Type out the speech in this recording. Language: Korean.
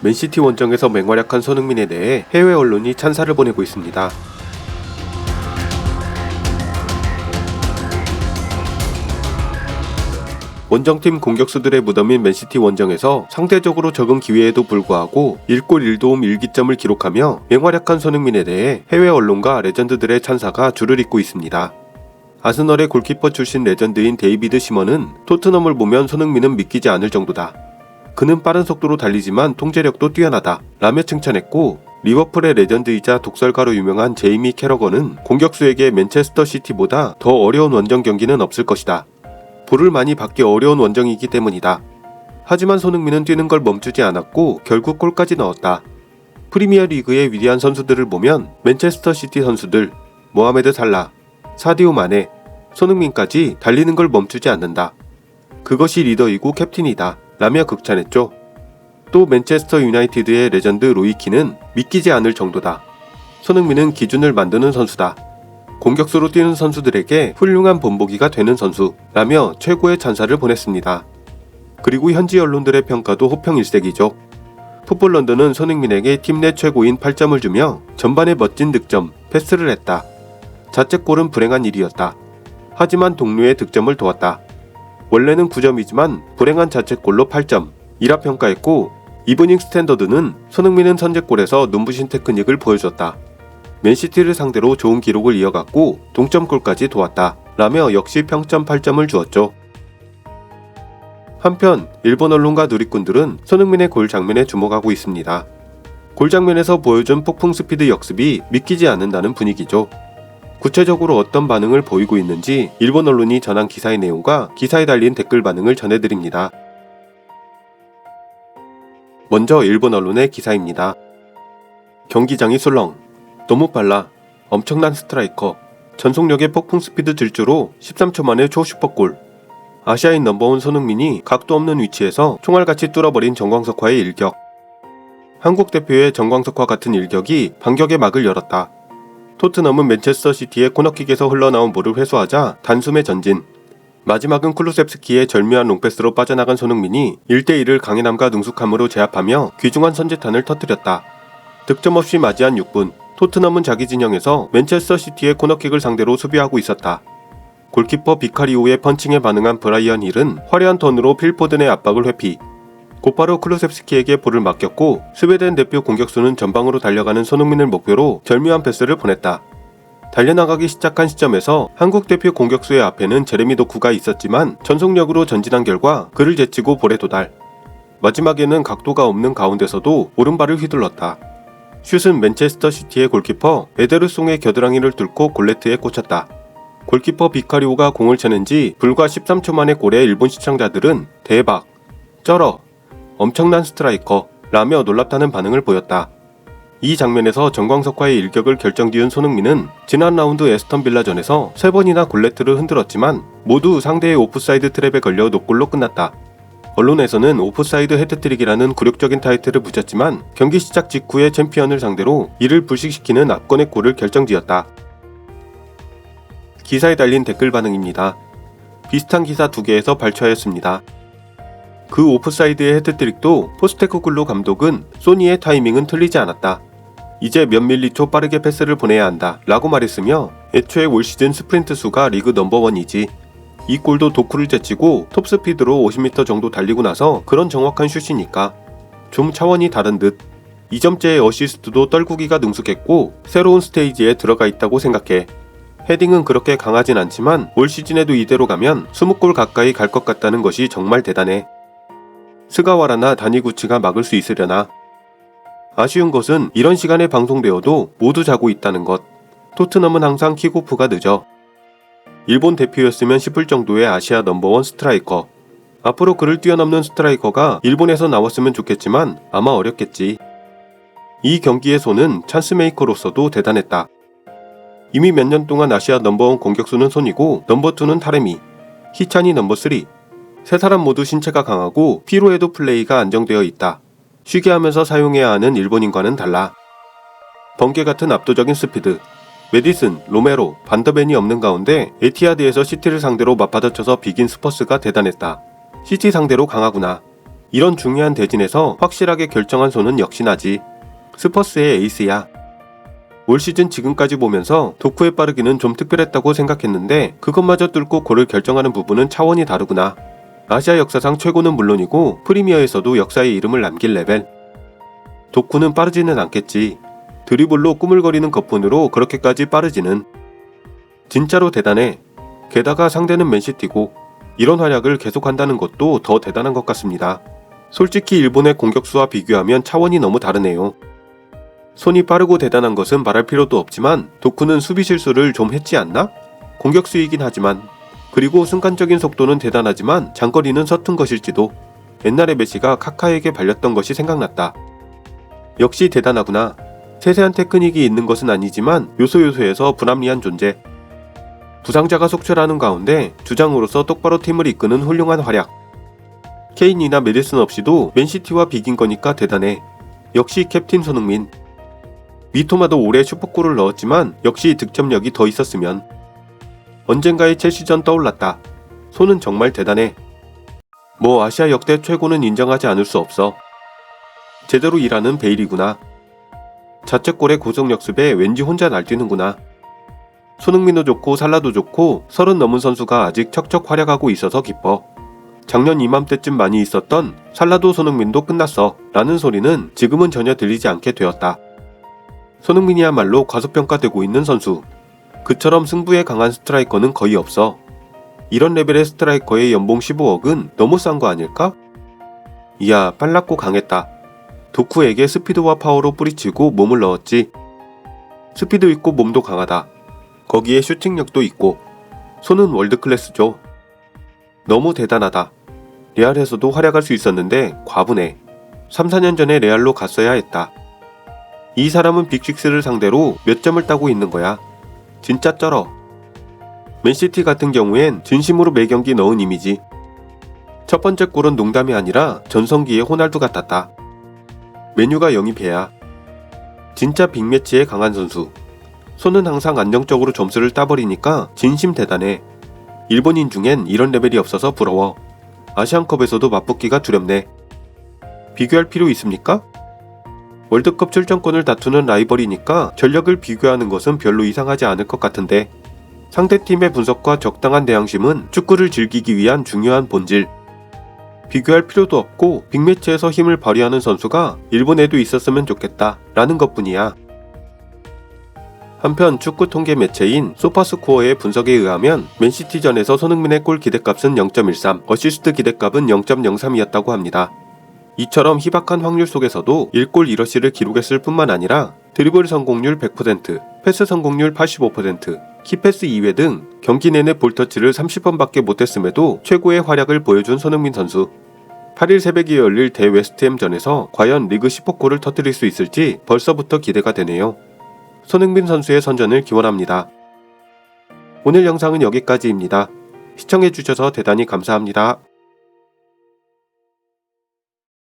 맨시티 원정에서 맹활약한 손흥민에 대해 해외 언론이 찬사를 보내고 있습니다. 원정팀 공격수들의 무덤인 맨시티 원정에서 상대적으로 적은 기회에도 불구하고 1골 1도움 1기점을 기록하며 맹활약한 손흥민에 대해 해외 언론과 레전드들의 찬사가 줄을 잇고 있습니다. 아스널의 골키퍼 출신 레전드인 데이비드 시먼은 토트넘을 보면 손흥민은 믿기지 않을 정도다. 그는 빠른 속도로 달리지만 통제력도 뛰어나다 라며 칭찬했고, 리버풀의 레전드이자 독설가로 유명한 제이미 캐러건은 공격수에게 맨체스터 시티보다 더 어려운 원정 경기는 없을 것이다. 볼을 많이 받기 어려운 원정이기 때문이다. 하지만 손흥민은 뛰는 걸 멈추지 않았고 결국 골까지 넣었다. 프리미어리그의 위대한 선수들을 보면 맨체스터 시티 선수들, 모하메드 살라, 사디오 마네, 손흥민까지 달리는 걸 멈추지 않는다. 그것이 리더이고 캡틴이다 라며 극찬했죠. 또 맨체스터 유나이티드의 레전드 로이키는 믿기지 않을 정도다. 손흥민은 기준을 만드는 선수다. 공격수로 뛰는 선수들에게 훌륭한 본보기가 되는 선수라며 최고의 찬사를 보냈습니다. 그리고 현지 언론들의 평가도 호평일색이죠. 풋볼 런던은 손흥민에게 팀 내 최고인 8점을 주며 전반에 멋진 득점, 패스를 했다. 자책골은 불행한 일이었다. 하지만 동료의 득점을 도왔다. 원래는 9점이지만 불행한 자책골로 8점 이라 평가했고, 이브닝 스탠더드는 손흥민은 선제골에서 눈부신 테크닉을 보여줬다. 맨시티를 상대로 좋은 기록을 이어갔고 동점골까지 도왔다 라며 역시 평점 8점을 주었죠. 한편 일본 언론과 누리꾼들은 손흥민의 골 장면에 주목하고 있습니다. 골 장면에서 보여준 폭풍 스피드 역습이 믿기지 않는다는 분위기죠. 구체적으로 어떤 반응을 보이고 있는지 일본 언론이 전한 기사의 내용과 기사에 달린 댓글 반응을 전해드립니다. 먼저 일본 언론의 기사입니다. 경기장이 술렁, 너무 빨라, 엄청난 스트라이커, 전속력의 폭풍 스피드 질주로 13초 만에 초슈퍼골. 아시아인 넘버원 손흥민이 각도 없는 위치에서 총알같이 뚫어버린 정광석화의 일격. 한국 대표의 정광석화 같은 일격이 반격의 막을 열었다. 토트넘은 맨체스터 시티의 코너킥에서 흘러나온 볼을 회수하자 단숨에 전진. 마지막은 쿨루셉스키의 절묘한 롱패스로 빠져나간 손흥민이 1대1을 강인함과 능숙함으로 제압하며 귀중한 선제탄을 터뜨렸다. 득점 없이 맞이한 6분, 토트넘은 자기 진영에서 맨체스터 시티의 코너킥을 상대로 수비하고 있었다. 골키퍼 비카리오의 펀칭에 반응한 브라이언 힐은 화려한 턴으로 필포든의 압박을 회피. 곧바로 클루셉스키에게 볼을 맡겼고, 스웨덴 대표 공격수는 전방으로 달려가는 손흥민을 목표로 절묘한 패스를 보냈다. 달려나가기 시작한 시점에서 한국 대표 공격수의 앞에는 제레미 도쿠가 있었지만 전속력으로 전진한 결과 그를 제치고 볼에 도달. 마지막에는 각도가 없는 가운데서도 오른발을 휘둘렀다. 슛은 맨체스터 시티의 골키퍼 에데르송의 겨드랑이를 뚫고 골네트에 꽂혔다. 골키퍼 비카리오가 공을 채는 지 불과 13초 만의 골에 일본 시청자들은 대박, 쩔어, 엄청난 스트라이커 라며 놀랍다는 반응을 보였다. 이 장면에서 정광석화의 일격을 결정지은 손흥민은 지난 라운드 에스턴 빌라전에서 3번이나 골네트를 흔들었지만 모두 상대의 오프사이드 트랩에 걸려 노골로 끝났다. 언론에서는 오프사이드 헤드트릭이라는 굴욕적인 타이틀을 붙였지만 경기 시작 직후에 챔피언을 상대로 이를 불식시키는 압권의 골을 결정지었다. 기사에 달린 댓글 반응입니다. 비슷한 기사 2개에서 발췌하였습니다. 그 오프사이드의 헤드트릭도 포스테코글루 감독은 소니의 타이밍은 틀리지 않았다. 이제 몇 밀리초 빠르게 패스를 보내야 한다 라고 말했으며, 애초에 올 시즌 스프린트 수가 리그 넘버원이지. 이 골도 도쿠를 제치고 톱스피드로 50m 정도 달리고 나서 그런 정확한 슛이니까 좀 차원이 다른 듯. 2점째의 어시스트도 떨구기가 능숙했고 새로운 스테이지에 들어가 있다고 생각해. 헤딩은 그렇게 강하진 않지만 올 시즌에도 이대로 가면 20골 가까이 갈 것 같다는 것이 정말 대단해. 스가와라나 다니구치가 막을 수 있으려나. 아쉬운 것은 이런 시간에 방송되어도 모두 자고 있다는 것. 토트넘은 항상 킥오프가 늦어. 일본 대표였으면 싶을 정도의 아시아 넘버원 스트라이커. 앞으로 그를 뛰어넘는 스트라이커가 일본에서 나왔으면 좋겠지만 아마 어렵겠지. 이 경기의 손은 찬스메이커로서도 대단했다. 이미 몇 년 동안 아시아 넘버원 공격수는 손이고 넘버2는 타레미, 히찬이 넘버3. 세 사람 모두 신체가 강하고 피로해도 플레이가 안정되어 있다. 쉬게 하면서 사용해야 하는 일본인과는 달라. 번개 같은 압도적인 스피드. 메디슨, 로메로, 반더벤이 없는 가운데 에티하드에서 시티를 상대로 맞받아쳐서 비긴 스퍼스가 대단했다. 시티 상대로 강하구나. 이런 중요한 대진에서 확실하게 결정한 손은 역시나지. 스퍼스의 에이스야. 올 시즌 지금까지 보면서 도쿠의 빠르기는 좀 특별했다고 생각했는데 그것마저 뚫고 골을 결정하는 부분은 차원이 다르구나. 아시아 역사상 최고는 물론이고 프리미어에서도 역사의 이름을 남길 레벨. 도쿠는 빠르지는 않겠지. 드리블로 꾸물거리는 것뿐으로 그렇게까지 빠르지는. 진짜로 대단해. 게다가 상대는 맨시티고 이런 활약을 계속한다는 것도 더 대단한 것 같습니다. 솔직히 일본의 공격수와 비교하면 차원이 너무 다르네요. 손이 빠르고 대단한 것은 말할 필요도 없지만 도쿠는 수비 실수를 좀 했지 않나? 공격수이긴 하지만. 그리고 순간적인 속도는 대단하지만 장거리는 서툰 것일지도. 옛날에 메시가 카카에게 발렸던 것이 생각났다. 역시 대단하구나. 세세한 테크닉이 있는 것은 아니지만 요소요소에서 불합리한 존재. 부상자가 속출하는 가운데 주장으로서 똑바로 팀을 이끄는 훌륭한 활약. 케인이나 메디슨 없이도 맨시티와 비긴 거니까 대단해. 역시 캡틴 손흥민. 미토마도 올해 슈퍼골을 넣었지만 역시 득점력이 더 있었으면. 언젠가의 첼시전 떠올랐다. 손은 정말 대단해. 뭐 아시아 역대 최고는 인정하지 않을 수 없어. 제대로 일하는 베일이구나. 자책골의 고속역습에 왠지 혼자 날뛰는구나. 손흥민도 좋고 살라도 좋고 30 넘은 선수가 아직 척척 활약하고 있어서 기뻐. 작년 이맘때쯤 많이 있었던 살라도 손흥민도 끝났어 라는 소리는 지금은 전혀 들리지 않게 되었다. 손흥민이야말로 과소평가되고 있는 선수. 그처럼 승부에 강한 스트라이커는 거의 없어. 이런 레벨의 스트라이커의 연봉 15억은 너무 싼 거 아닐까? 이야, 빨랐고 강했다. 도쿠에게 스피드와 파워로 뿌리치고 몸을 넣었지. 스피드 있고 몸도 강하다. 거기에 슈팅력도 있고. 손은 월드클래스죠. 너무 대단하다. 레알에서도 활약할 수 있었는데 과분해. 3, 4년 전에 레알로 갔어야 했다. 이 사람은 빅식스를 상대로 몇 점을 따고 있는 거야. 진짜 쩔어. 맨시티 같은 경우엔 진심으로 매경기 넣은 이미지. 첫 번째 골은 농담이 아니라 전성기의 호날두 같았다. 메뉴가 영입해야. 진짜 빅매치에 강한 선수. 손은 항상 안정적으로 점수를 따버리니까 진심 대단해. 일본인 중엔 이런 레벨이 없어서 부러워. 아시안컵에서도 맞붙기가 두렵네. 비교할 필요 있습니까? 월드컵 출전권을 다투는 라이벌이니까 전력을 비교하는 것은 별로 이상하지 않을 것 같은데 상대팀의 분석과 적당한 대항심은 축구를 즐기기 위한 중요한 본질. 비교할 필요도 없고 빅매치에서 힘을 발휘하는 선수가 일본에도 있었으면 좋겠다 라는 것뿐이야. 한편 축구 통계 매체인 소파스코어의 분석에 의하면 맨시티전에서 손흥민의 골 기대값은 0.13, 어시스트 기대값은 0.03이었다고 합니다. 이처럼 희박한 확률 속에서도 1골 1어시를 기록했을 뿐만 아니라 드리블 성공률 100%, 패스 성공률 85%, 키패스 2회 등 경기 내내 볼터치를 30번밖에 못했음에도 최고의 활약을 보여준 손흥민 선수. 8일 새벽에 열릴 대 웨스트햄전에서 과연 리그 10호골을 터뜨릴 수 있을지 벌써부터 기대가 되네요. 손흥민 선수의 선전을 기원합니다. 오늘 영상은 여기까지입니다. 시청해주셔서 대단히 감사합니다.